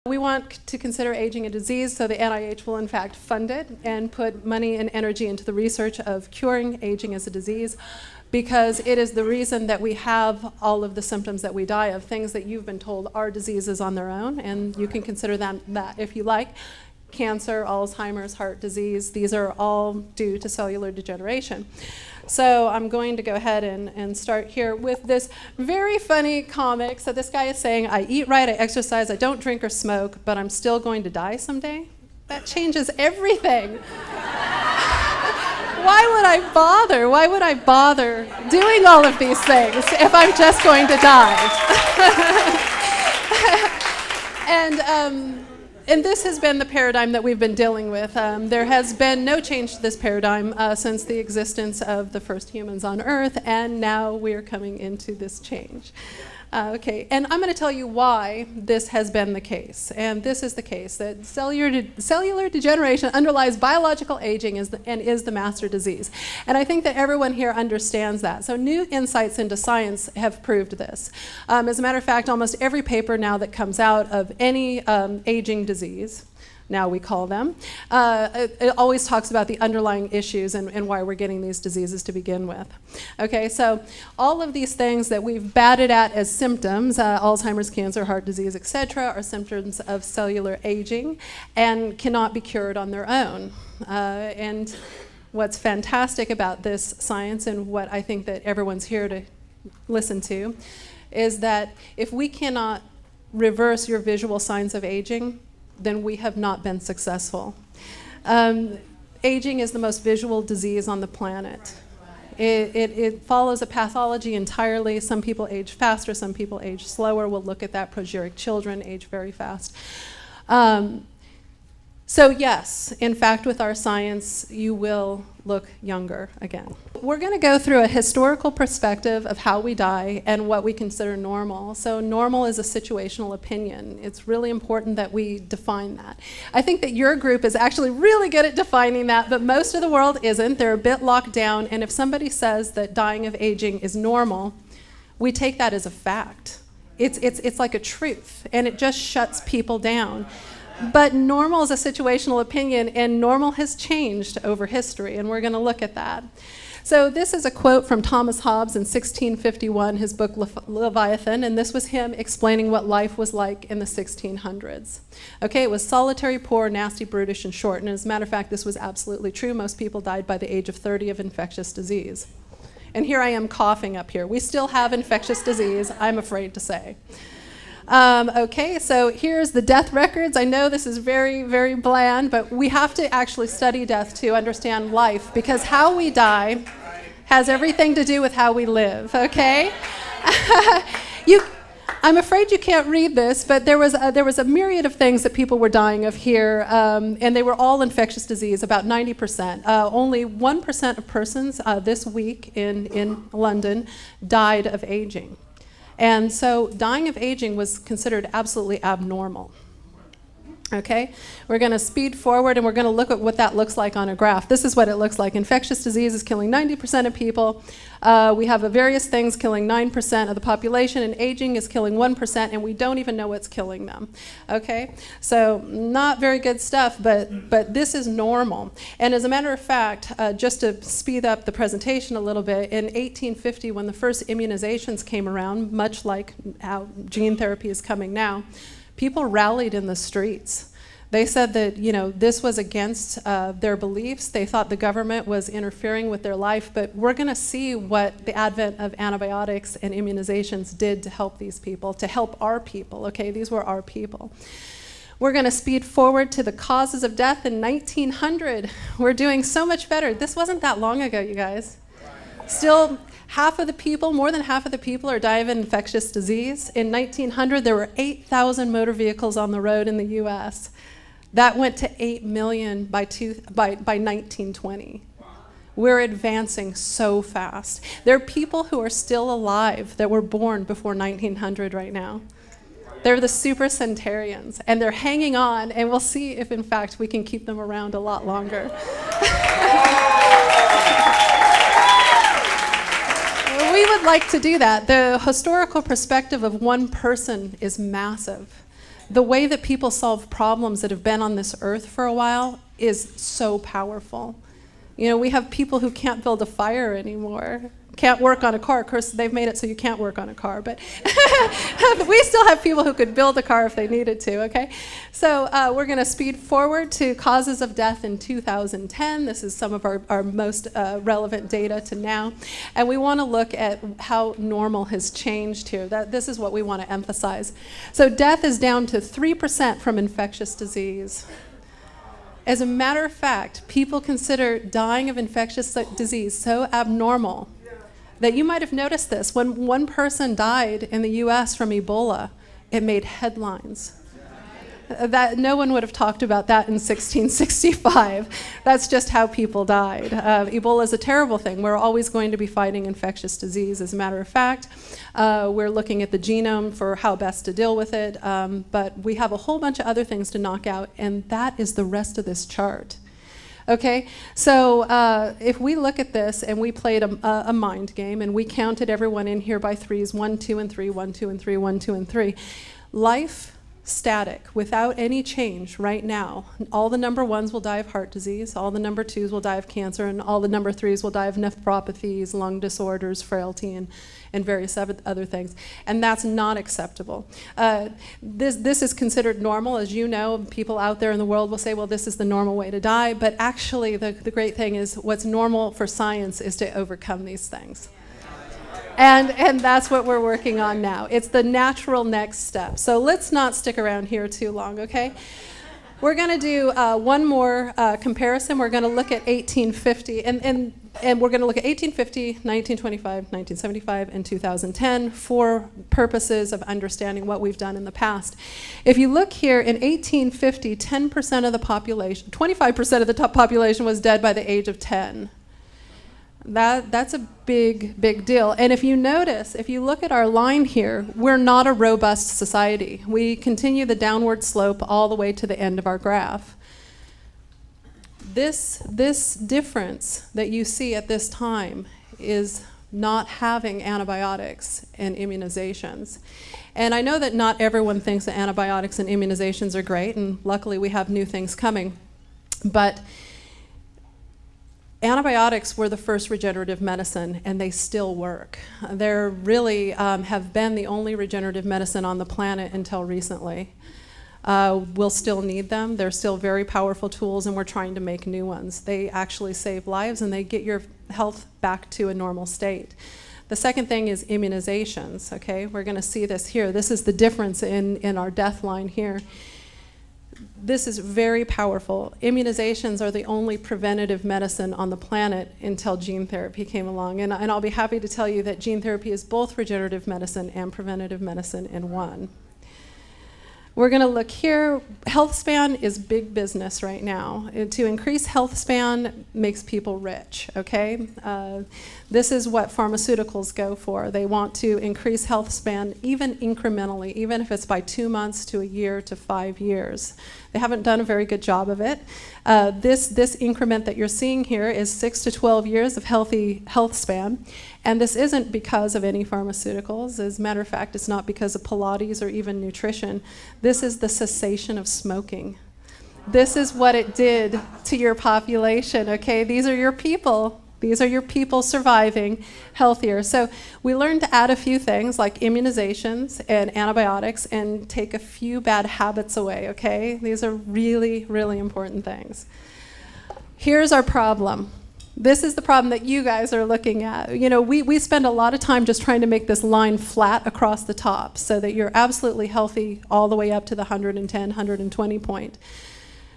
We want to consider aging a disease, so the NIH will in fact fund it and put money and energy into the research of curing aging as a disease, because it is the reason that we have all of the symptoms that we die of, things that you've been told are diseases on their own, and you can consider that if you like. Cancer, Alzheimer's, heart disease, these are all due to cellular degeneration. So I'm going to go ahead and start here with this very funny comic. So this guy is saying, I eat right, I exercise, I don't drink or smoke, but I'm still going to die someday? That changes everything. Why would I bother? Why would I bother doing all of these things if I'm just going to die? And this has been the paradigm that we've been dealing with. There has been no change to this paradigm since the existence of the first humans on Earth, and now we're coming into this change. Okay, and I'm going to tell you why this has been the case. And this is the case, that cellular degeneration underlies biological aging and is the master disease. And I think that everyone here understands that. So new insights into science have proved this. As a matter of fact, almost every paper now that comes out of any aging disease, now we call them, it always talks about the underlying issues and why we're getting these diseases to begin with. Okay, so all of these things that we've batted at as symptoms, Alzheimer's, cancer, heart disease, etc., are symptoms of cellular aging and cannot be cured on their own. And what's fantastic about this science, and what I think that everyone's here to listen to, is that if we cannot reverse your visual signs of aging, then we have not been successful. Aging is the most visual disease on the planet. It follows a pathology entirely. Some people age faster, some people age slower. We'll look at that. Progeric children age very fast. So yes, in fact, with our science, you will look younger again. We're going to go through a historical perspective of how we die and what we consider normal. So normal is a situational opinion. It's really important that we define that. I think that your group is actually really good at defining that, but most of the world isn't. They're a bit locked down, and if somebody says that dying of aging is normal, we take that as a fact. It's like a truth, and it just shuts people down. But normal is a situational opinion, and normal has changed over history, and we're going to look at that. So this is a quote from Thomas Hobbes in 1651, his book Leviathan, and this was him explaining what life was like in the 1600s. Okay, it was solitary, poor, nasty, brutish, and short, and as a matter of fact, this was absolutely true. Most people died by the age of 30 of infectious disease. And here I am coughing up here. We still have infectious disease, I'm afraid to say. Okay, so here's the death records. I know this is very, very bland, but we have to actually study death to understand life, because how we die has everything to do with how we live, okay? I'm afraid you can't read this, but there was a myriad of things that people were dying of here, and they were all infectious disease, about 90%. Only 1% of persons this week in London died of aging. And so dying of aging was considered absolutely abnormal. Okay, we're going to speed forward, and we're going to look at what that looks like on a graph. This is what it looks like. Infectious disease is killing 90% of people. We have various things killing 9% of the population, and aging is killing 1%, and we don't even know what's killing them. Okay, so not very good stuff, but this is normal. And as a matter of fact, just to speed up the presentation a little bit, in 1850, when the first immunizations came around, much like how gene therapy is coming now, people rallied in the streets. They said that, this was against their beliefs. They thought the government was interfering with their life, but we're going to see what the advent of antibiotics and immunizations did to help these people, to help our people, okay? These were our people. We're going to speed forward to the causes of death in 1900. We're doing so much better. This wasn't that long ago, you guys. Still, more than half of the people are dying of infectious disease. In 1900, there were 8,000 motor vehicles on the road in the US. That went to 8 million by 1920. We're advancing so fast. There are people who are still alive that were born before 1900 right now. They're the supercentenarians, and they're hanging on, and we'll see if, in fact, we can keep them around a lot longer. We would like to do that. The historical perspective of one person is massive. The way that people solve problems that have been on this earth for a while is so powerful. You know, we have people who can't build a fire anymore, can't work on a car. Of course, they've made it so you can't work on a car, but we still have people who could build a car if they needed to, okay? So we're going to speed forward to causes of death in 2010. This is some of our most relevant data to now. And we want to look at how normal has changed here. This is what we want to emphasize. So death is down to 3% from infectious disease. As a matter of fact, people consider dying of infectious disease so abnormal that you might have noticed this. When one person died in the US from Ebola, it made headlines. That no one would have talked about that in 1665. That's just how people died. Ebola is a terrible thing. We're always going to be fighting infectious disease. As a matter of fact, we're looking at the genome for how best to deal with it, but we have a whole bunch of other things to knock out, and that is the rest of this chart. Okay, so if we look at this and we played a mind game and we counted everyone in here by threes, 1, 2, and 3, 1, 2, and 3, 1, 2, and 3, life static, without any change right now. All the number ones will die of heart disease, all the number twos will die of cancer, and all the number threes will die of nephropathies, lung disorders, frailty, and various other things. And that's not acceptable. This is considered normal. As you know, people out there in the world will say, well, this is the normal way to die. But actually, the great thing is what's normal for science is to overcome these things. And that's what we're working on now. It's the natural next step. So let's not stick around here too long, okay? We're going to do one more comparison. We're going to look at 1850, and we're going to look at 1850, 1925, 1975, and 2010 for purposes of understanding what we've done in the past. If you look here, in 1850, 10% of the population, 25% of the top population was dead by the age of 10. That's a big, big deal. And if you notice, if you look at our line here, we're not a robust society. We continue the downward slope all the way to the end of our graph. This difference that you see at this time is not having antibiotics and immunizations. And I know that not everyone thinks that antibiotics and immunizations are great, and luckily we have new things coming. But antibiotics were the first regenerative medicine, and they still work. They're really have been the only regenerative medicine on the planet until recently. We'll still need them. They're still very powerful tools, and we're trying to make new ones. They actually save lives, and they get your health back to a normal state. The second thing is immunizations, okay? We're going to see this here. This is the difference in our death line here. This is very powerful. Immunizations are the only preventative medicine on the planet until gene therapy came along. And I'll be happy to tell you that gene therapy is both regenerative medicine and preventative medicine in one. We're going to look here. Health span is big business right now. To increase health span makes people rich, okay? This is what pharmaceuticals go for. They want to increase health span even incrementally, even if it's by 2 months to a year to 5 years. They haven't done a very good job of it. This increment that you're seeing here is 6 to 12 years of healthy health span. And this isn't because of any pharmaceuticals. As a matter of fact, it's not because of Pilates or even nutrition. This is the cessation of smoking. This is what it did to your population, okay? These are your people. These are your people surviving healthier. So we learned to add a few things like immunizations and antibiotics and take a few bad habits away, okay? These are really, really important things. Here's our problem. This is the problem that you guys are looking at. You know, we spend a lot of time just trying to make this line flat across the top so that you're absolutely healthy all the way up to the 110, 120 point.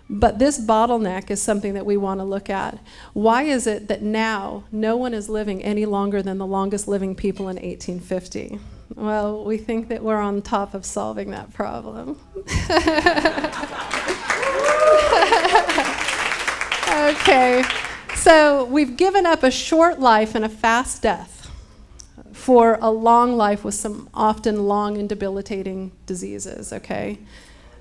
But this bottleneck is something that we want to look at. Why is it that now no one is living any longer than the longest living people in 1850? Well, we think that we're on top of solving that problem. Okay, so we've given up a short life and a fast death for a long life with some often long and debilitating diseases, okay?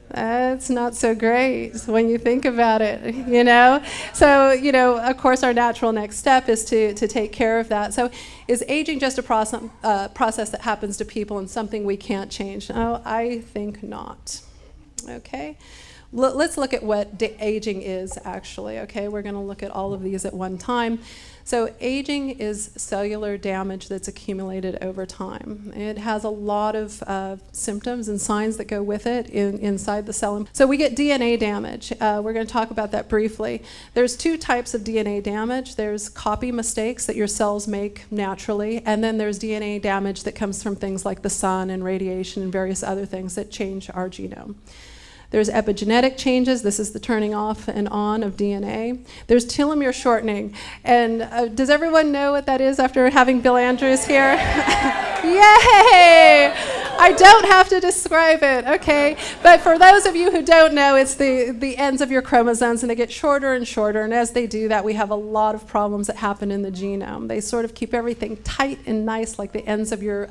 That's not so great when you think about it, you know? So, you know, of course, our natural next step is to take care of that. So is aging just a process that happens to people and something we can't change? Oh, I think not. Okay. Let's look at what aging is actually, okay? We're going to look at all of these at one time. So aging is cellular damage that's accumulated over time. It has a lot of symptoms and signs that go with it inside the cell. So we get DNA damage. We're going to talk about that briefly. There's two types of DNA damage. There's copy mistakes that your cells make naturally, and then there's DNA damage that comes from things like the sun and radiation and various other things that change our genome. There's epigenetic changes. This is the turning off and on of DNA. There's telomere shortening. And does everyone know what that is after having Bill Andrews here? Yay! I don't have to describe it, okay? But for those of you who don't know, it's the ends of your chromosomes, and they get shorter and shorter. And as they do that, we have a lot of problems that happen in the genome. They sort of keep everything tight and nice, like the ends of your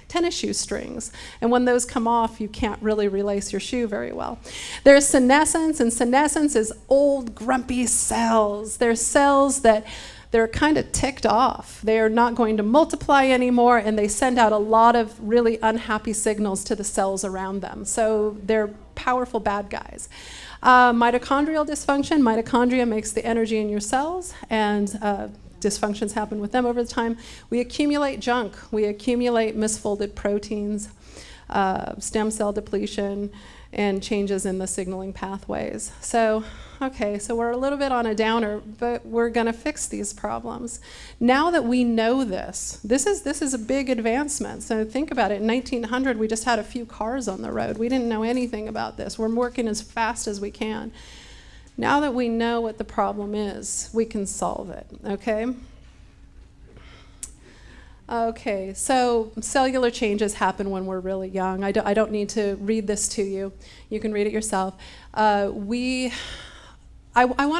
tennis shoe strings. And when those come off, you can't really relace your shoe very well. There's senescence, and senescence is old, grumpy cells. They're cells that they're kind of ticked off. They are not going to multiply anymore, and they send out a lot of really unhappy signals to the cells around them. So they're powerful bad guys. Mitochondrial dysfunction. Mitochondria makes the energy in your cells, and dysfunctions happen with them over the time. We accumulate junk. We accumulate misfolded proteins, stem cell depletion, and changes in the signaling pathways. So, okay, so we're a little bit on a downer, but we're going to fix these problems. Now that we know this is a big advancement. So think about it. In 1900, we just had a few cars on the road. We didn't know anything about this. We're working as fast as we can. Now that we know what the problem is, we can solve it, okay? Okay, so cellular changes happen when we're really young. I don't need to read this to you. You can read it yourself. I want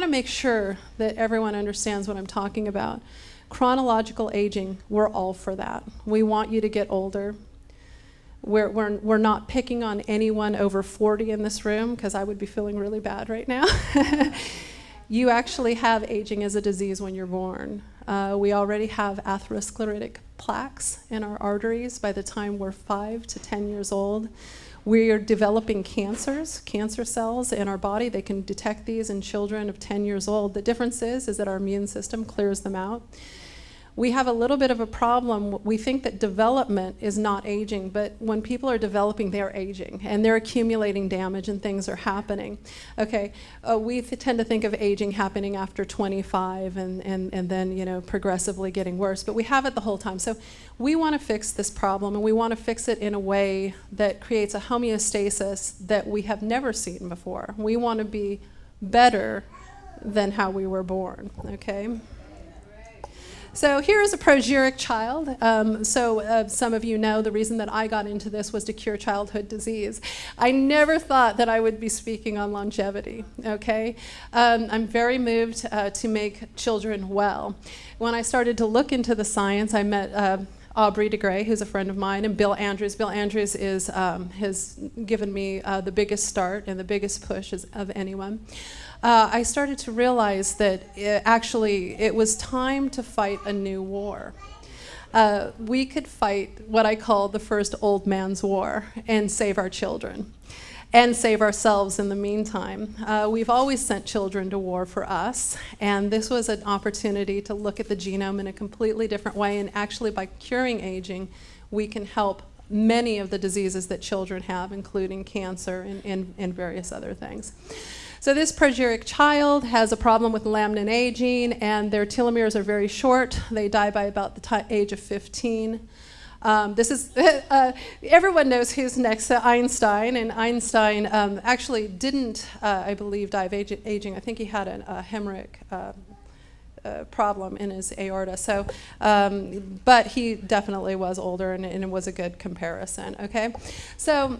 to make sure that everyone understands what I'm talking about. Chronological aging, we're all for that. We want you to get older. We're not picking on anyone over 40 in this room, because I would be feeling really bad right now. You actually have aging as a disease when you're born. We already have atherosclerotic plaques in our arteries by the time we're 5 to 10 years old. We are developing cancers, cancer cells in our body. They can detect these in children of 10 years old. The difference is that our immune system clears them out. We have a little bit of a problem. We think that development is not aging, but when people are developing, they're aging, and they're accumulating damage, and things are happening. Okay, we tend to think of aging happening after 25 and then, progressively getting worse, but we have it the whole time. So we want to fix this problem, and we want to fix it in a way that creates a homeostasis that we have never seen before. We want to be better than how we were born, okay? So here is a progeric child. Some of you know the reason that I got into this was to cure childhood disease. I never thought that I would be speaking on longevity, okay? I'm very moved to make children well. When I started to look into the science, I met Aubrey de Grey, who's a friend of mine, and Bill Andrews. Bill Andrews has given me the biggest start and the biggest push of anyone. I started to realize that it was time to fight a new war. We could fight what I call the first old man's war and save our children and save ourselves in the meantime. We've always sent children to war for us, and this was an opportunity to look at the genome in a completely different way, and actually by curing aging, we can help many of the diseases that children have, including cancer and various other things. So this progeric child has a problem with laminin aging, and their telomeres are very short. They die by about the age of 15. Everyone knows who's next to Einstein, and Einstein actually didn't, I believe, die of aging. I think he had a hemorrhagic problem in his aorta. So, but he definitely was older, and it was a good comparison, okay? So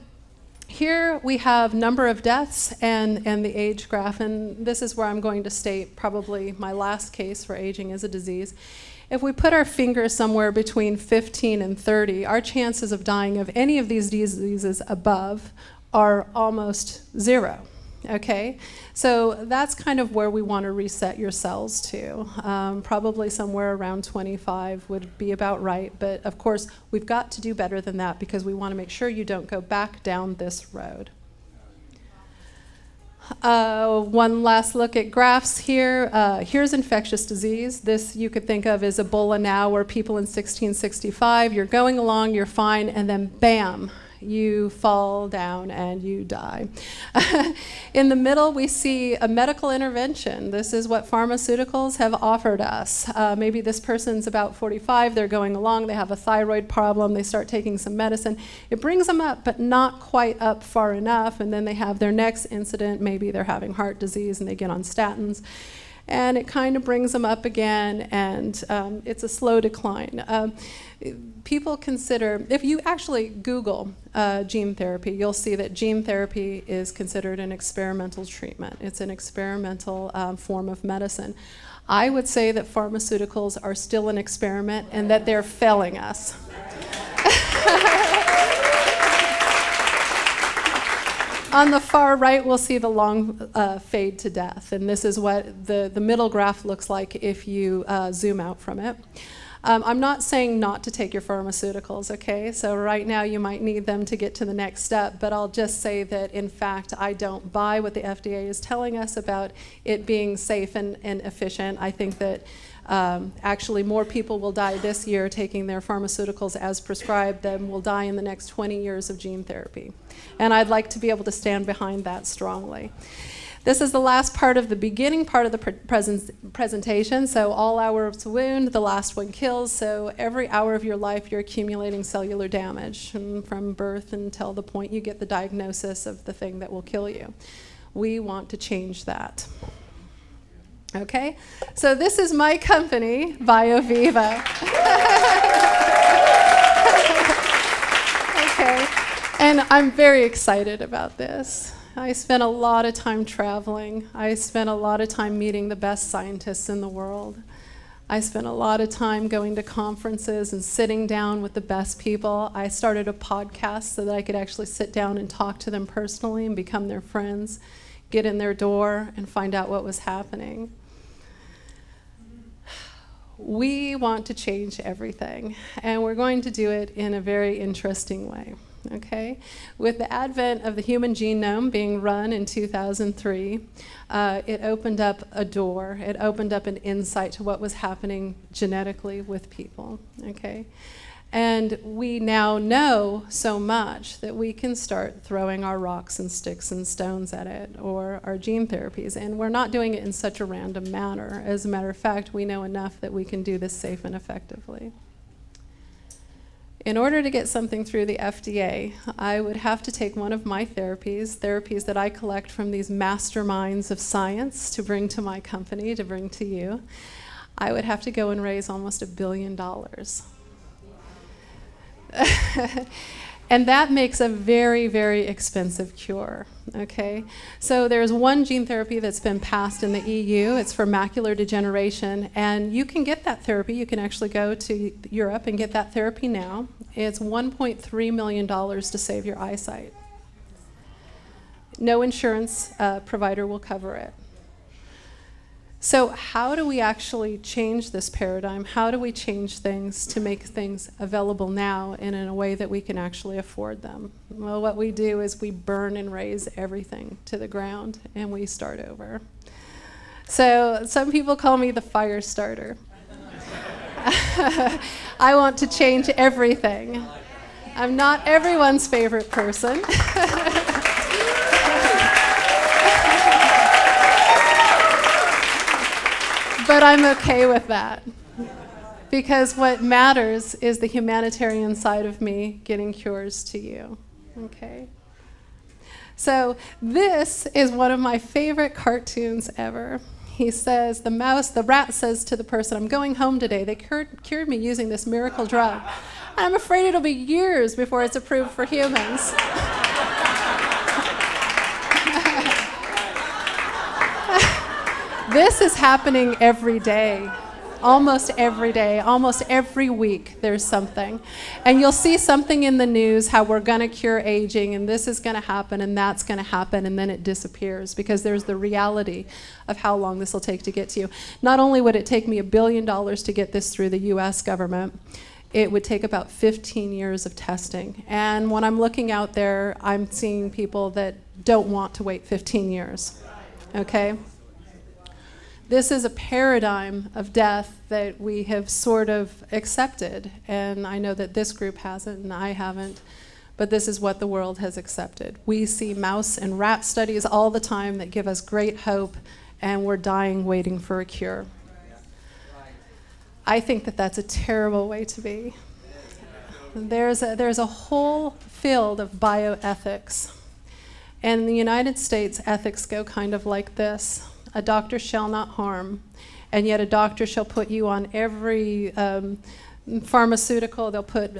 here we have number of deaths and the age graph, and this is where I'm going to state probably my last case for aging as a disease. If we put our finger somewhere between 15 and 30, our chances of dying of any of these diseases above are almost zero, okay? So that's kind of where we want to reset your cells to. Probably somewhere around 25 would be about right, but of course we've got to do better than that because we want to make sure you don't go back down this road. One last look at graphs here. Here's infectious disease. This you could think of as Ebola now, where people in 1665, you're going along, you're fine, and then bam, you fall down and you die. In the middle, we see a medical intervention. This is what pharmaceuticals have offered us. Maybe this person's about 45, they're going along, they have a thyroid problem, they start taking some medicine. It brings them up, but not quite up far enough, and then they have their next incident, maybe they're having heart disease and they get on statins. And it kind of brings them up again, and it's a slow decline. People consider, if you actually Google gene therapy, you'll see that gene therapy is considered an experimental treatment. It's an experimental form of medicine. I would say that pharmaceuticals are still an experiment and that they're failing us. On the far right, we'll see the long fade to death, and this is what the middle graph looks like if you zoom out from it. I'm not saying not to take your pharmaceuticals, okay? So right now you might need them to get to the next step, but I'll just say that, in fact, I don't buy what the FDA is telling us about it being safe and efficient. I think that actually more people will die this year taking their pharmaceuticals as prescribed than will die in the next 20 years of gene therapy. And I'd like to be able to stand behind that strongly. This is the last part of the beginning part of the presentation. So all hours wound, the last one kills. So every hour of your life, you're accumulating cellular damage from birth until the point you get the diagnosis of the thing that will kill you. We want to change that. Okay, so this is my company, BioViva. Okay, and I'm very excited about this. I spent a lot of time traveling. I spent a lot of time meeting the best scientists in the world. I spent a lot of time going to conferences and sitting down with the best people. I started a podcast so that I could actually sit down and talk to them personally and become their friends, get in their door and find out what was happening. We want to change everything, and we're going to do it in a very interesting way. Okay, with the advent of the human genome being run in 2003, it opened up a door. It opened up an insight to what was happening genetically with people. Okay, and we now know so much that we can start throwing our rocks and sticks and stones at it, or our gene therapies, and we're not doing it in such a random manner. As a matter of fact, we know enough that we can do this safe and effectively. In order to get something through the FDA, I would have to take one of my therapies that I collect from these masterminds of science to bring to my company, to bring to you. I would have to go and raise almost $1 billion. And that makes a very, very expensive cure, okay? So there's one gene therapy that's been passed in the EU. It's for macular degeneration, and you can get that therapy. You can actually go to Europe and get that therapy now. It's $1.3 million to save your eyesight. No insurance provider will cover it. So how do we actually change this paradigm? How do we change things to make things available now and in a way that we can actually afford them? Well, what we do is we burn and raze everything to the ground and we start over. So some people call me the fire starter. I want to change everything. I'm not everyone's favorite person. But I'm okay with that, because what matters is the humanitarian side of me getting cures to you, okay? So this is one of my favorite cartoons ever. He says, the rat says to the person, I'm going home today. They cured me using this miracle drug. I'm afraid it'll be years before it's approved for humans. This is happening every day, almost every week there's something. And you'll see something in the news how we're going to cure aging and this is going to happen and that's going to happen, and then it disappears because there's the reality of how long this will take to get to you. Not only would it take me $1 billion to get this through the US government, it would take about 15 years of testing. And when I'm looking out there, I'm seeing people that don't want to wait 15 years, okay? This is a paradigm of death that we have sort of accepted, and I know that this group hasn't and I haven't, but this is what the world has accepted. We see mouse and rat studies all the time that give us great hope, and we're dying waiting for a cure. I think that that's a terrible way to be. There's a whole field of bioethics. And in the United States, ethics go kind of like this. A doctor shall not harm, and yet a doctor shall put you on every pharmaceutical. They'll put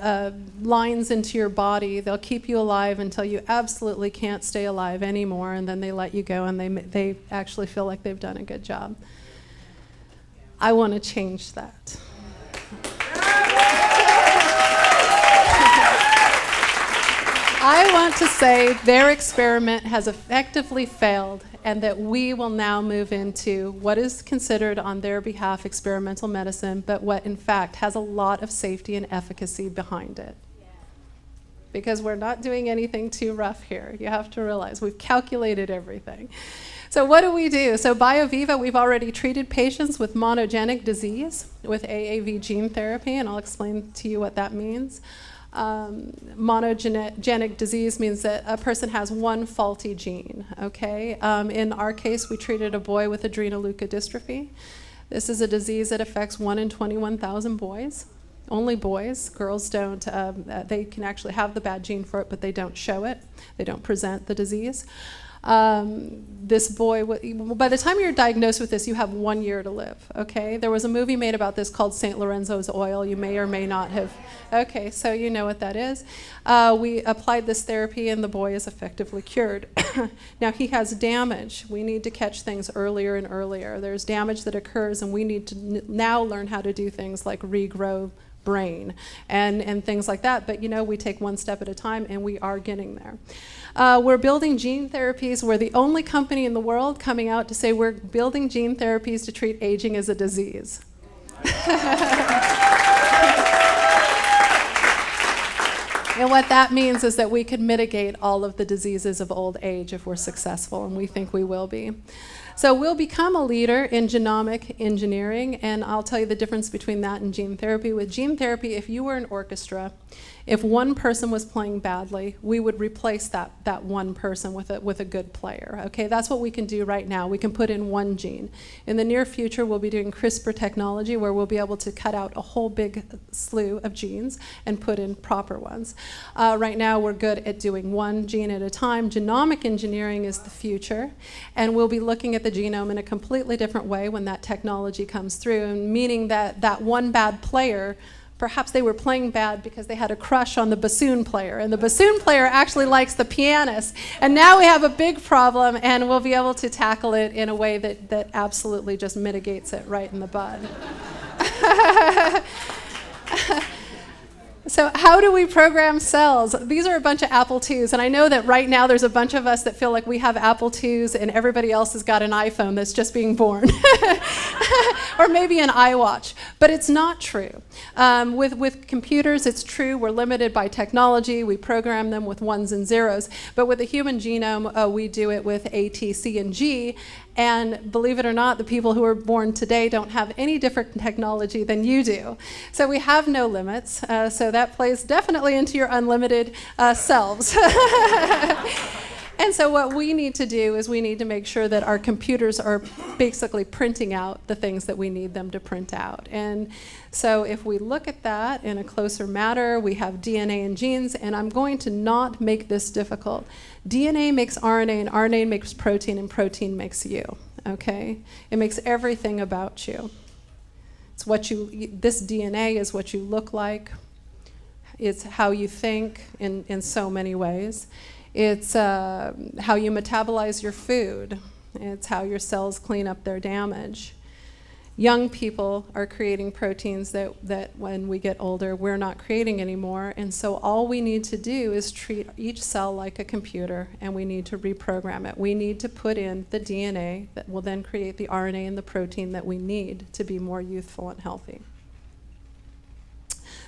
lines into your body. They'll keep you alive until you absolutely can't stay alive anymore, and then they let you go, and they actually feel like they've done a good job. I want to change that. I want to say their experiment has effectively failed, and that we will now move into what is considered on their behalf experimental medicine, but what in fact has a lot of safety and efficacy behind it. Because we're not doing anything too rough here. You have to realize we've calculated everything. So what do? So BioViva, we've already treated patients with monogenic disease with AAV gene therapy, and I'll explain to you what that means. Monogenic disease means that a person has one faulty gene, okay? In our case, we treated a boy with adrenoleukodystrophy. This is a disease that affects 1 in 21,000 boys. Only boys. Girls don't. They can actually have the bad gene for it, but they don't show it. They don't present the disease. This boy, by the time you're diagnosed with this, you have 1 year to live, okay? There was a movie made about this called St. Lorenzo's Oil. You may or may not have. Okay, so you know what that is. We applied this therapy, and the boy is effectively cured. Now, he has damage. We need to catch things earlier and earlier. There's damage that occurs, and we need to now learn how to do things like regrow brain and things like that. But, you know, we take one step at a time, and we are getting there. We're building gene therapies. We're the only company in the world coming out to say we're building gene therapies to treat aging as a disease. And what that means is that we could mitigate all of the diseases of old age if we're successful, and we think we will be. So we'll become a leader in genomic engineering, and I'll tell you the difference between that and gene therapy. With gene therapy, if you were an orchestra, if one person was playing badly, we would replace that one person with a good player. Okay, that's what we can do right now. We can put in one gene. In the near future, we'll be doing CRISPR technology, where we'll be able to cut out a whole big slew of genes and put in proper ones. Right now, we're good at doing one gene at a time. Genomic engineering is the future, and we'll be looking at the genome in a completely different way when that technology comes through, and meaning that one bad player, perhaps they were playing bad because they had a crush on the bassoon player, and the bassoon player actually likes the pianist. And now we have a big problem, and we'll be able to tackle it in a way that absolutely just mitigates it right in the bud. So how do we program cells? These are a bunch of Apple IIs, and I know that right now there's a bunch of us that feel like we have Apple IIs and everybody else has got an iPhone that's just being born. Or maybe an iWatch, but it's not true. With computers, it's true. We're limited by technology. We program them with ones and zeros, but with the human genome, we do it with A, T, C, and G. And believe it or not, the people who are born today don't have any different technology than you do. So we have no limits. So that plays definitely into your unlimited selves. And so what we need to do is we need to make sure that our computers are basically printing out the things that we need them to print out. And so if we look at that in a closer matter, we have DNA and genes, and I'm going to not make this difficult. DNA makes RNA, and RNA makes protein, and protein makes you, okay? It makes everything about you. It's what this DNA is what you look like. It's how you think in so many ways. It's how you metabolize your food. It's how your cells clean up their damage. Young people are creating proteins that when we get older, we're not creating anymore. And so all we need to do is treat each cell like a computer, and we need to reprogram it. We need to put in the DNA that will then create the RNA and the protein that we need to be more youthful and healthy.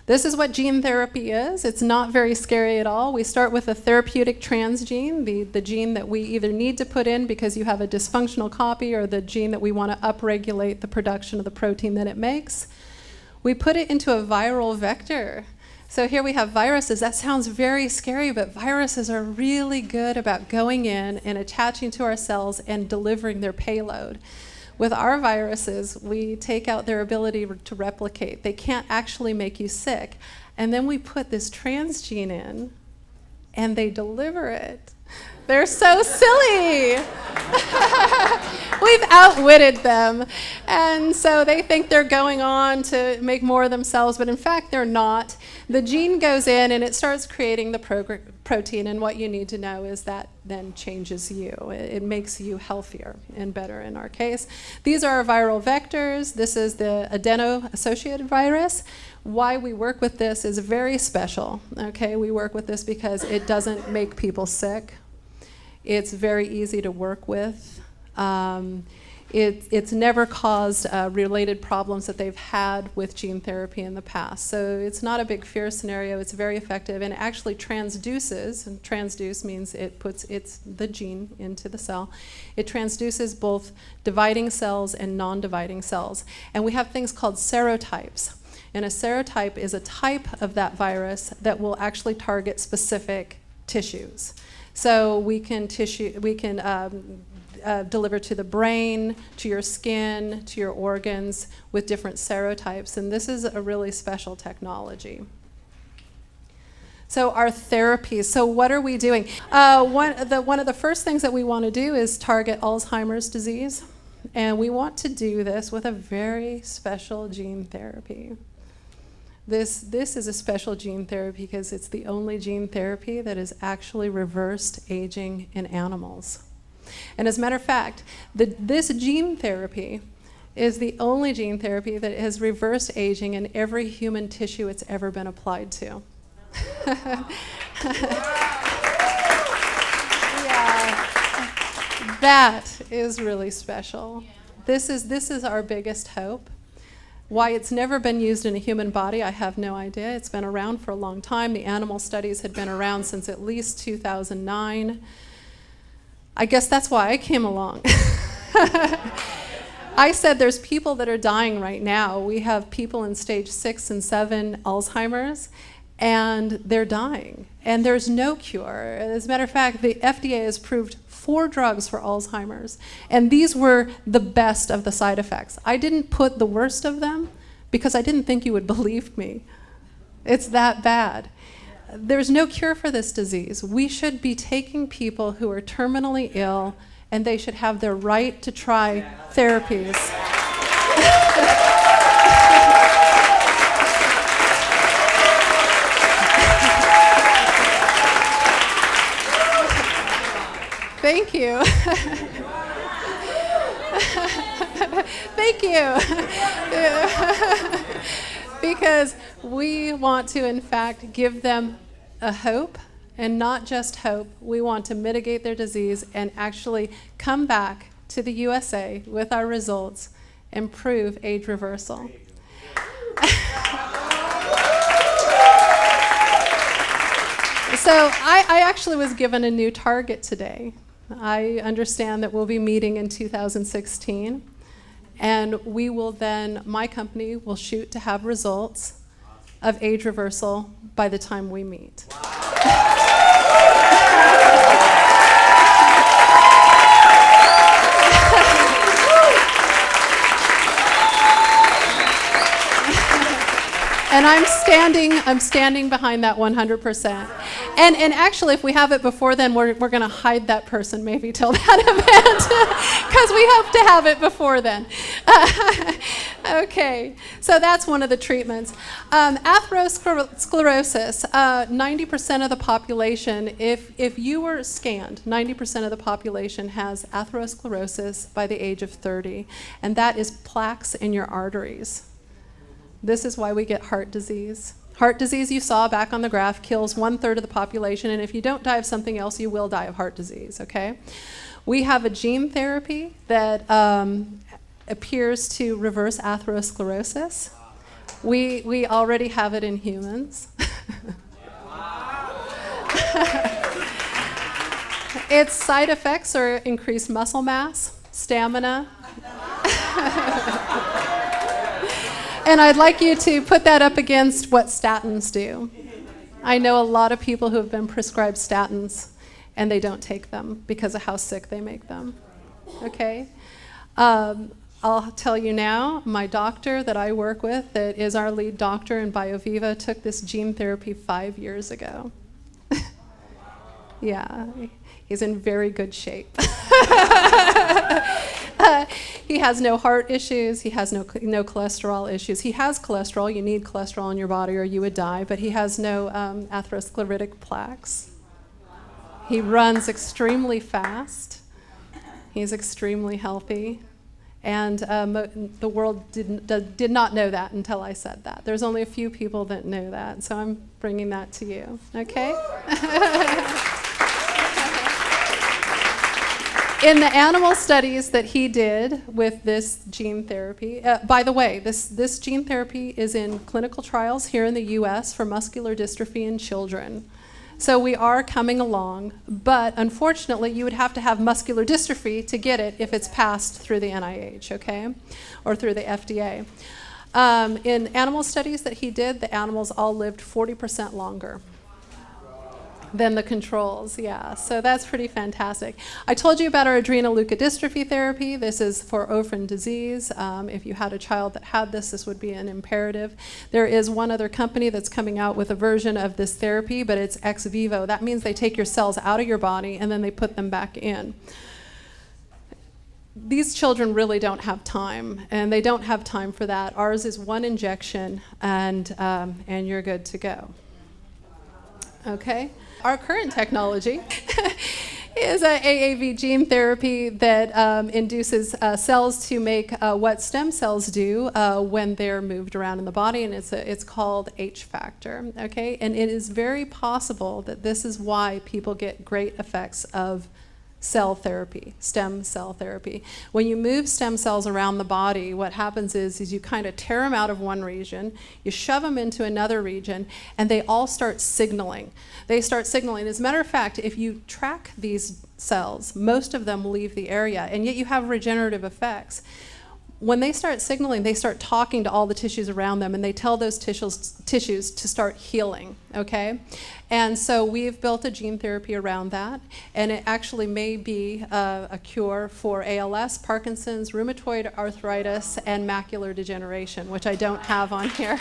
This is what gene therapy is. It's not very scary at all. We start with a therapeutic transgene, the gene that we either need to put in because you have a dysfunctional copy, or the gene that we want to upregulate the production of the protein that it makes. We put it into a viral vector. So here we have viruses. That sounds very scary, but viruses are really good about going in and attaching to our cells and delivering their payload. With our viruses, we take out their ability to replicate. They can't actually make you sick. And then we put this transgene in, and they deliver it. They're so silly. We've outwitted them. And so they think they're going on to make more of themselves, but in fact, they're not. The gene goes in, and it starts creating the protein, and what you need to know is that then changes you. It makes you healthier and better in our case. These are our viral vectors. This is the adeno-associated virus. Why we work with this is very special. Okay, we work with this because it doesn't make people sick. It's very easy to work with. It's never caused related problems that they've had with gene therapy in the past. So it's not a big fear scenario. It's very effective, and it actually transduces, and transduce means it puts the gene into the cell. It transduces both dividing cells and non-dividing cells. And we have things called serotypes. And a serotype is a type of that virus that will actually target specific tissues. So we can deliver to the brain, to your skin, to your organs with different serotypes, and this is a really special technology. So our therapies, so what are we doing? One of the first things that we want to do is target Alzheimer's disease, and we want to do this with a very special gene therapy. This is a special gene therapy because it's the only gene therapy that has actually reversed aging in animals. And as a matter of fact, this gene therapy is the only gene therapy that has reversed aging in every human tissue it's ever been applied to. Yeah. That is really special. This is our biggest hope. Why it's never been used in a human body, I have no idea. It's been around for a long time. The animal studies had been around since at least 2009. I guess that's why I came along. I said there's people that are dying right now. We have people in stage 6 and 7 Alzheimer's, and they're dying. And there's no cure. As a matter of fact, the FDA has approved 4 drugs for Alzheimer's, and these were the best of the side effects. I didn't put the worst of them because I didn't think you would believe me. It's that bad. There's no cure for this disease. We should be taking people who are terminally ill, and they should have their right to try therapies. Thank you. Thank you. Because we want to, in fact, give them a hope, and not just hope. We want to mitigate their disease and actually come back to the USA with our results and prove age reversal. So I actually was given a new target today. I understand that we'll be meeting in 2016, and we will then, my company will shoot to have results of age reversal by the time we meet. And I'm standing behind that 100%. And actually, if we have it before then, we're going to hide that person maybe till that event, because we hope to have it before then. Okay, so that's one of the treatments. Atherosclerosis, 90% of the population, if you were scanned, 90% of the population has atherosclerosis by the age of 30, and that is plaques in your arteries. This is why we get heart disease. Heart disease, you saw back on the graph, kills 1/3 of the population, and if you don't die of something else, you will die of heart disease, okay? We have a gene therapy that appears to reverse atherosclerosis. We already have it in humans. Its side effects are increased muscle mass, stamina. And I'd like you to put that up against what statins do. I know a lot of people who have been prescribed statins and they don't take them because of how sick they make them. Okay? I'll tell you now, my doctor that I work with, that is our lead doctor in BioViva, took this gene therapy 5 years ago. Yeah, he's in very good shape. He has no heart issues. He has no cholesterol issues. He has cholesterol. You need cholesterol in your body or you would die, but he has no atherosclerotic plaques. He runs extremely fast. He's extremely healthy. And the world did not know that until I said that. There's only a few people that know that, so I'm bringing that to you, okay? In the animal studies that he did with this gene therapy, by the way, this gene therapy is in clinical trials here in the US for muscular dystrophy in children. So we are coming along, but unfortunately you would have to have muscular dystrophy to get it if it's passed through the NIH, okay? Or through the FDA. In animal studies that he did, the animals all lived 40% longer than the controls, yeah. So that's pretty fantastic. I told you about our adrenoleukodystrophy therapy. This is for orphan disease. If you had a child that had this, this would be an imperative. There is one other company that's coming out with a version of this therapy, but it's ex vivo. That means they take your cells out of your body and then they put them back in. These children really don't have time, and they don't have time for that. Ours is one injection, and you're good to go. Okay? Our current technology is an AAV gene therapy that induces cells to make what stem cells do when they're moved around in the body, and it's called H factor, okay? And it is very possible that this is why people get great effects of cell therapy, stem cell therapy. When you move stem cells around the body, what happens is you kind of tear them out of one region, you shove them into another region, and they all start signaling. They start signaling. As a matter of fact, if you track these cells, most of them leave the area, and yet you have regenerative effects. When they start signaling, they start talking to all the tissues around them, and they tell those tissues to start healing, okay? And so we've built a gene therapy around that, and it actually may be a cure for ALS, Parkinson's, rheumatoid arthritis, and macular degeneration, which I don't have on here.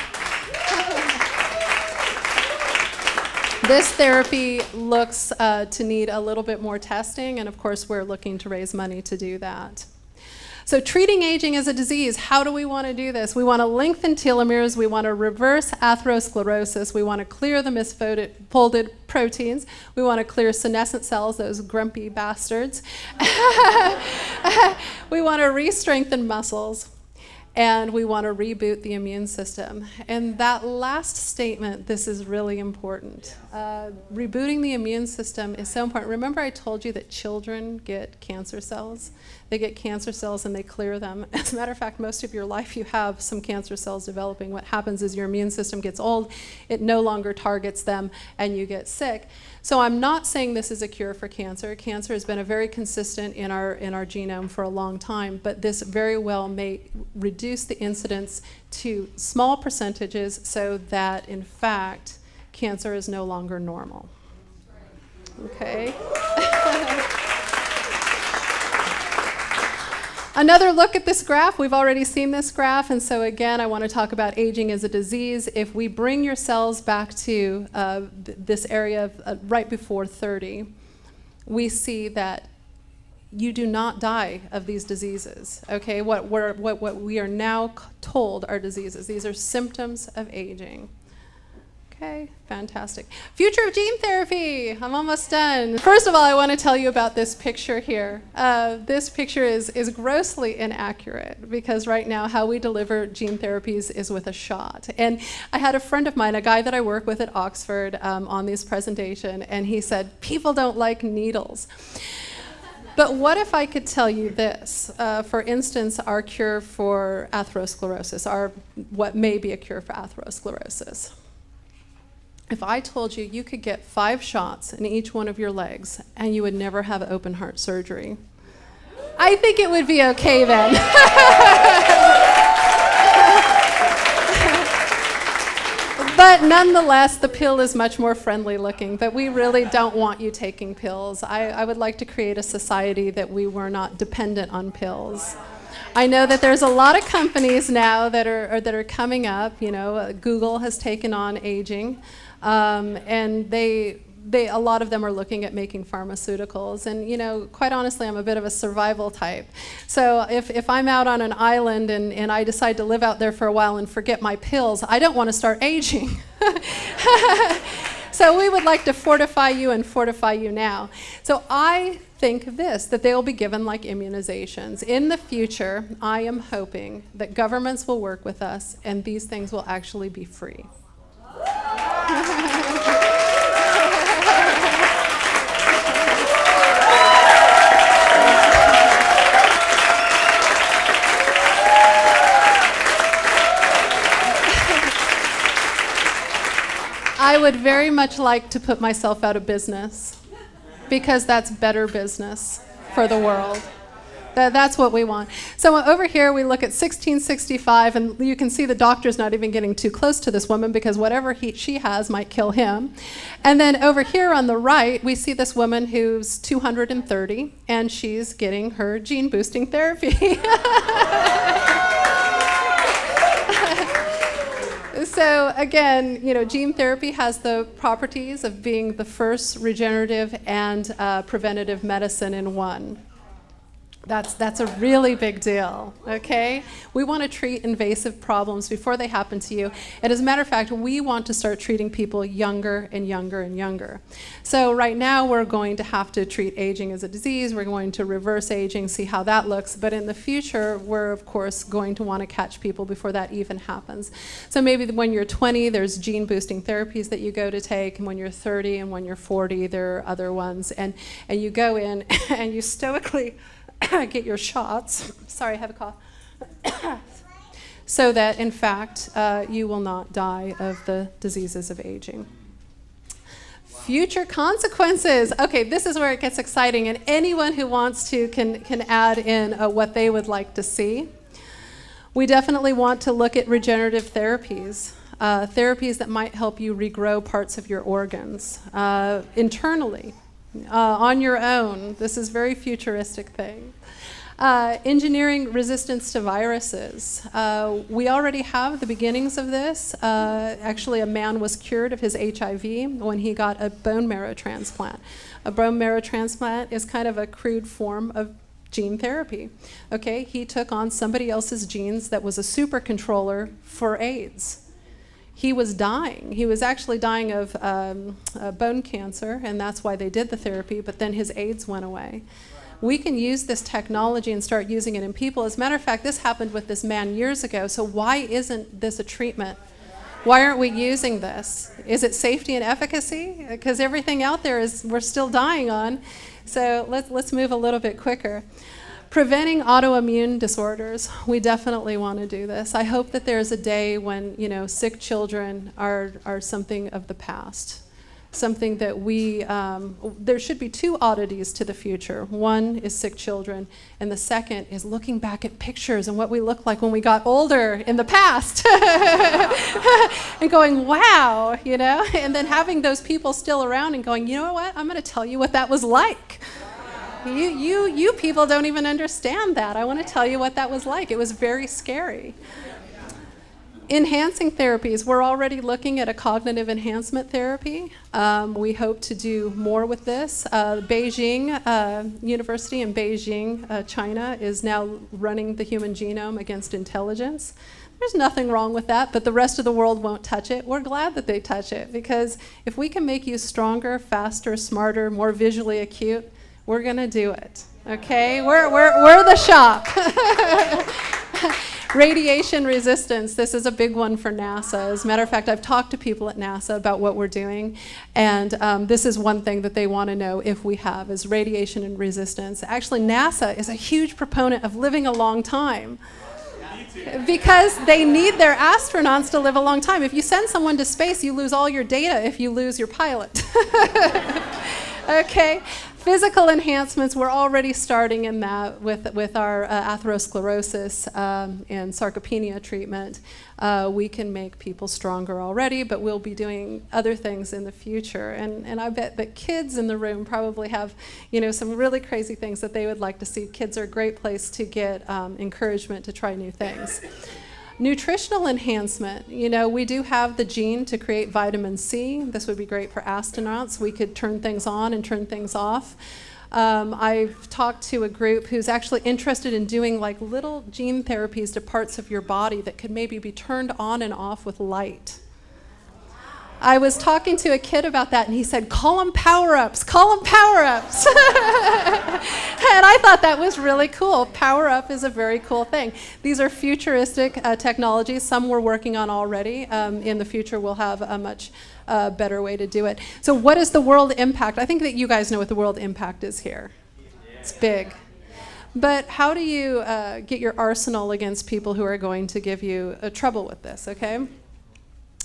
This therapy looks to need a little bit more testing, and of course we're looking to raise money to do that. So treating aging as a disease, how do we want to do this? We want to lengthen telomeres, we want to reverse atherosclerosis, we want to clear the misfolded proteins, we want to clear senescent cells, those grumpy bastards. We want to re-strengthen muscles, and we want to reboot the immune system. And that last statement, this is really important. Rebooting the immune system is so important. Remember I told you that children get cancer cells? They get cancer cells and they clear them. As a matter of fact, most of your life you have some cancer cells developing. What happens is your immune system gets old, it no longer targets them, and you get sick. So I'm not saying this is a cure for cancer. Cancer has been a very consistent in our genome for a long time, but this very well may reduce the incidence to small percentages so that, in fact, cancer is no longer normal. Okay? Another look at this graph. We've already seen this graph, and so again, I want to talk about aging as a disease. If we bring your cells back to this area of, right before 30, we see that you do not die of these diseases. Okay, what we are now told are diseases. These are symptoms of aging. Okay, fantastic. Future of gene therapy. I'm almost done. First of all, I want to tell you about this picture here. This picture is grossly inaccurate because right now how we deliver gene therapies is with a shot. And I had a friend of mine, a guy that I work with at Oxford on this presentation, and he said, people don't like needles. But what if I could tell you this? For instance, our cure for atherosclerosis, what may be a cure for atherosclerosis. If I told you you could get 5 shots in each one of your legs and you would never have open heart surgery, I think it would be okay then. But nonetheless, the pill is much more friendly looking, but we really don't want you taking pills. I would like to create a society that we were not dependent on pills. I know that there's a lot of companies now that are coming up. Google has taken on aging, and a lot of them are looking at making pharmaceuticals. And quite honestly, I'm a bit of a survival type. So if I'm out on an island and I decide to live out there for a while and forget my pills, I don't want to start aging. So we would like to fortify you and fortify you now. So I think that they will be given like immunizations. In the future, I am hoping that governments will work with us and these things will actually be free. I would very much like to put myself out of business because that's better business for the world. That's what we want. So over here we look at 1665, and you can see the doctor's not even getting too close to this woman because whatever she has might kill him. And then over here on the right, we see this woman who's 230, and she's getting her gene boosting therapy. So again, gene therapy has the properties of being the first regenerative and preventative medicine in one. That's a really big deal, okay? We want to treat invasive problems before they happen to you. And as a matter of fact, we want to start treating people younger and younger and younger. So right now we're going to have to treat aging as a disease. We're going to reverse aging, see how that looks. But in the future, we're of course going to want to catch people before that even happens. So maybe when you're 20, there's gene boosting therapies that you go to take. And when you're 30 and when you're 40, there are other ones. And you go in and you stoically get your shots, sorry, I have a cough, so that in fact you will not die of the diseases of aging. Future consequences. Okay, this is where it gets exciting, and anyone who wants to can add in what they would like to see. We definitely want to look at regenerative therapies. Therapies that might help you regrow parts of your organs internally. On your own. This is a very futuristic thing. Engineering resistance to viruses. We already have the beginnings of this. Actually, a man was cured of his HIV when he got a bone marrow transplant. A bone marrow transplant is kind of a crude form of gene therapy. Okay, he took on somebody else's genes that was a super controller for AIDS. He was dying. He was actually dying of bone cancer, and that's why they did the therapy, but then his AIDS went away. We can use this technology and start using it in people. As a matter of fact, this happened with this man years ago, so why isn't this a treatment? Why aren't we using this? Is it safety and efficacy? Because everything out there we're still dying on. So let's move a little bit quicker. Preventing autoimmune disorders, we definitely want to do this. I hope that there's a day when sick children are something of the past, something that there should be 2 oddities to the future. One is sick children, and the second is looking back at pictures and what we looked like when we got older in the past, and going, wow, and then having those people still around and going, you know what, I'm going to tell you what that was like. You people don't even understand that. I want to tell you what that was like. It was very scary. Enhancing therapies. We're already looking at a cognitive enhancement therapy. We hope to do more with this. Beijing University in Beijing, China, is now running the human genome against intelligence. There's nothing wrong with that, but the rest of the world won't touch it. We're glad that they touch it, because if we can make you stronger, faster, smarter, more visually acute, we're going to do it. Okay? We're the shop. Radiation resistance, this is a big one for NASA. As a matter of fact, I've talked to people at NASA about what we're doing, and this is one thing that they want to know if we have, is radiation and resistance. Actually, NASA is a huge proponent of living a long time because they need their astronauts to live a long time. If you send someone to space, you lose all your data if you lose your pilot. Okay? Physical enhancements, we're already starting in that with our atherosclerosis and sarcopenia treatment. We can make people stronger already, but we'll be doing other things in the future. And I bet that kids in the room probably have, some really crazy things that they would like to see. Kids are a great place to get encouragement to try new things. Nutritional enhancement, we do have the gene to create vitamin C. This would be great for astronauts. We could turn things on and turn things off. I've talked to a group who's actually interested in doing like little gene therapies to parts of your body that could maybe be turned on and off with light. I was talking to a kid about that, and he said, call them power-ups, call them power-ups. And I thought that was really cool. Power-up is a very cool thing. These are futuristic technologies. Some we're working on already. In the future, we'll have a much better way to do it. So what is the world impact? I think that you guys know what the world impact is here. It's big. But how do you get your arsenal against people who are going to give you trouble with this, okay?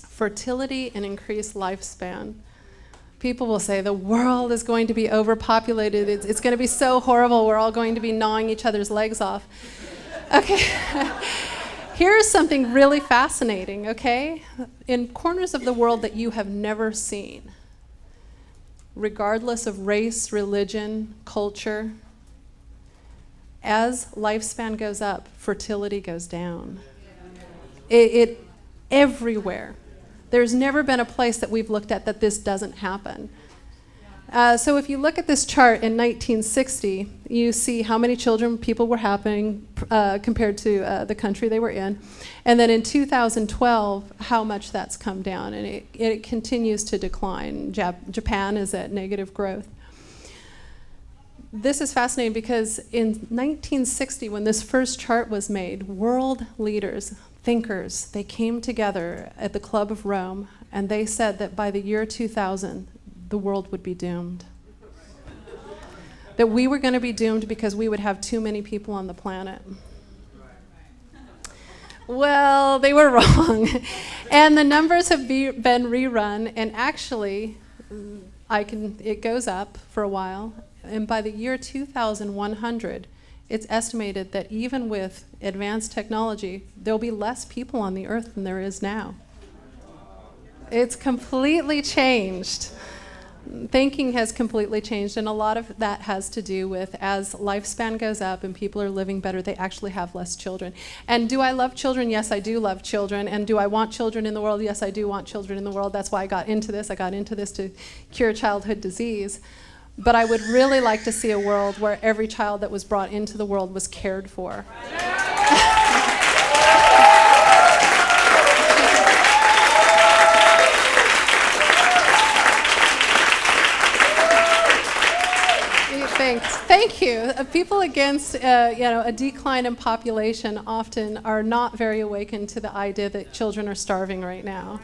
Fertility and increased lifespan. People will say the world is going to be overpopulated. It's going to be so horrible. We're all going to be gnawing each other's legs off. Okay. Here's something really fascinating, okay? In corners of the world that you have never seen, regardless of race, religion, culture, as lifespan goes up, fertility goes down. It everywhere. There's never been a place that we've looked at that this doesn't happen. So if you look at this chart in 1960, you see how many children people were having compared to the country they were in. And then in 2012, how much that's come down. And it continues to decline. Japan is at negative growth. This is fascinating because in 1960, when this first chart was made, world leaders, thinkers, they came together at the Club of Rome, and they said that by the year 2000, the world would be doomed. That we were going to be doomed because we would have too many people on the planet. Well, they were wrong. And the numbers have been rerun, and actually, it goes up for a while, and by the year 2100, it's estimated that even with advanced technology, there'll be less people on the earth than there is now. It's completely changed. Thinking has completely changed, and a lot of that has to do with as lifespan goes up and people are living better, they actually have less children. And do I love children? Yes, I do love children. And do I want children in the world? Yes, I do want children in the world. That's why I got into this. I got into this to cure childhood disease. But I would really like to see a world where every child that was brought into the world was cared for. Thank you. People against a decline in population often are not very awakened to the idea that children are starving right now.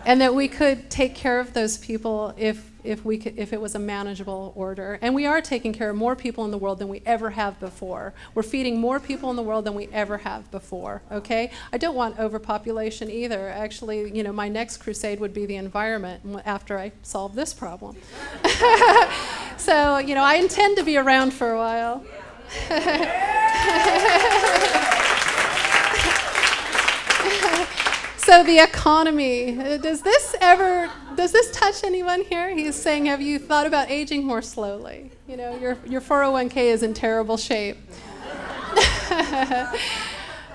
And that we could take care of those people if it was a manageable order. And we are taking care of more people in the world than we ever have before. We're feeding more people in the world than we ever have before, okay? I don't want overpopulation either. Actually, my next crusade would be the environment after I solve this problem. So, I intend to be around for a while. So the economy, does this touch anyone here? He's saying, have you thought about aging more slowly? Your 401k is in terrible shape.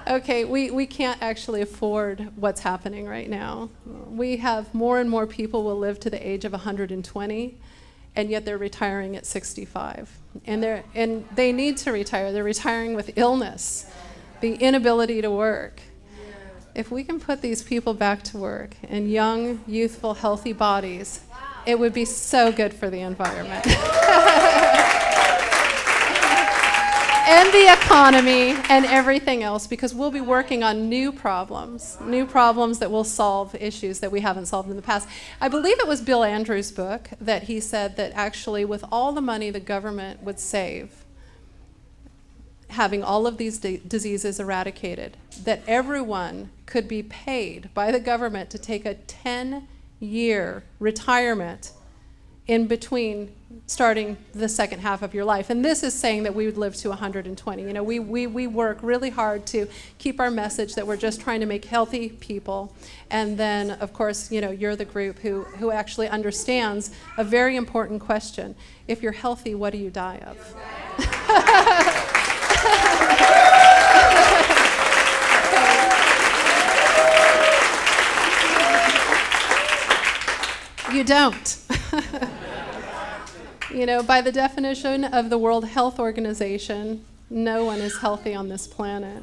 Okay, we can't actually afford what's happening right now. We have more and more people will live to the age of 120, and yet they're retiring at 65. And they need to retire. They're retiring with illness, the inability to work. If we can put these people back to work in young, youthful, healthy bodies, it would be so good for the environment. and the economy and everything else, because we'll be working on new problems that will solve issues that we haven't solved in the past. I believe it was Bill Andrews' book that he said that actually with all the money the government would save, having all of these diseases eradicated, that everyone could be paid by the government to take a 10-year retirement in between starting the second half of your life. And this is saying that we would live to 120. You know, we work really hard to keep our message that we're just trying to make healthy people. And then, of course, you know, you're the group who actually understands a very important question. If you're healthy, what do you die of? You don't. You know, by the definition of the World Health Organization, no one is healthy on this planet.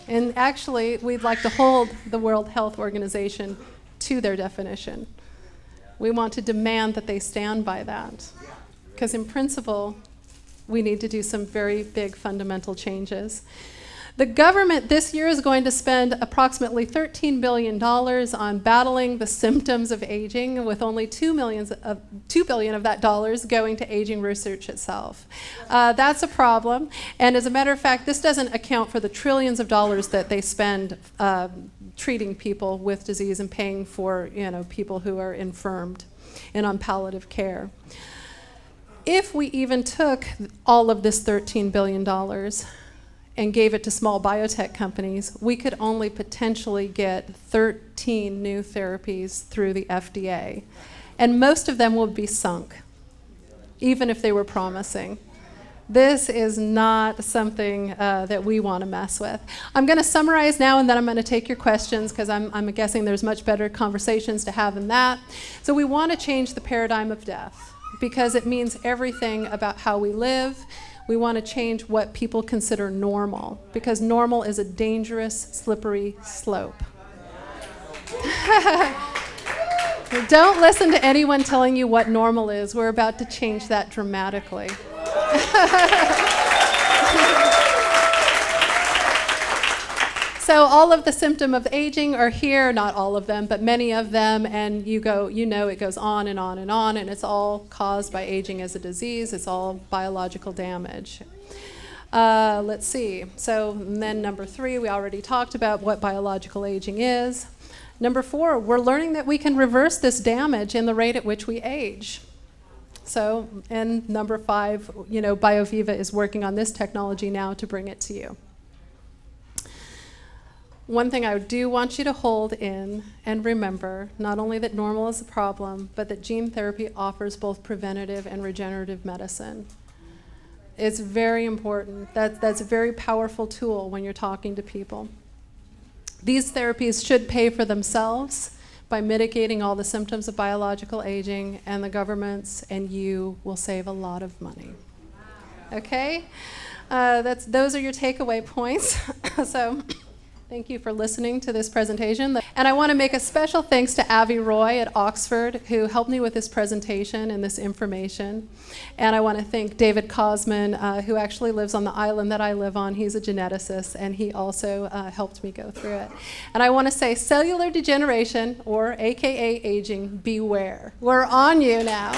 And actually, we'd like to hold the World Health Organization to their definition. We want to demand that they stand by that. Because in principle, we need to do some very big fundamental changes. The government this year is going to spend approximately $13 billion on battling the symptoms of aging, with only $2 billion of that dollars going to aging research itself. That's a problem. And as a matter of fact, this doesn't account for the trillions of dollars that they spend treating people with disease and paying for, you know, people who are infirmed and on palliative care. If we even took all of this $13 billion and gave it to small biotech companies, we could only potentially get 13 new therapies through the FDA. And most of them would be sunk, even if they were promising. This is not something that we want to mess with. I'm going to summarize now, and then I'm going to take your questions, because I'm guessing there's much better conversations to have than that. So we want to change the paradigm of death, because it means everything about how we live. We want to change what people consider normal, because normal is a dangerous, slippery slope. Don't listen to anyone telling you what normal is. We're about to change that dramatically. So all of the symptoms of aging are here, not all of them, but many of them, and you know it goes on and on and on, and it's all caused by aging as a disease. It's all biological damage. Let's see. So then number 3, we already talked about what biological aging is. Number 4, we're learning that we can reverse this damage in the rate at which we age. So, and number 5, you know, BioViva is working on this technology now to bring it to you. One thing I do want you to hold in and remember, not only that normal is a problem, but that gene therapy offers both preventative and regenerative medicine. It's very important. That's a very powerful tool when you're talking to people. These therapies should pay for themselves by mitigating all the symptoms of biological aging, and the governments and you will save a lot of money. Okay? Those are your takeaway points. So. Thank you for listening to this presentation. And I want to make a special thanks to Avi Roy at Oxford, who helped me with this presentation and this information. And I want to thank David Cosman, who actually lives on the island that I live on. He's a geneticist, and he also helped me go through it. And I want to say cellular degeneration, or AKA aging, beware. We're on you now.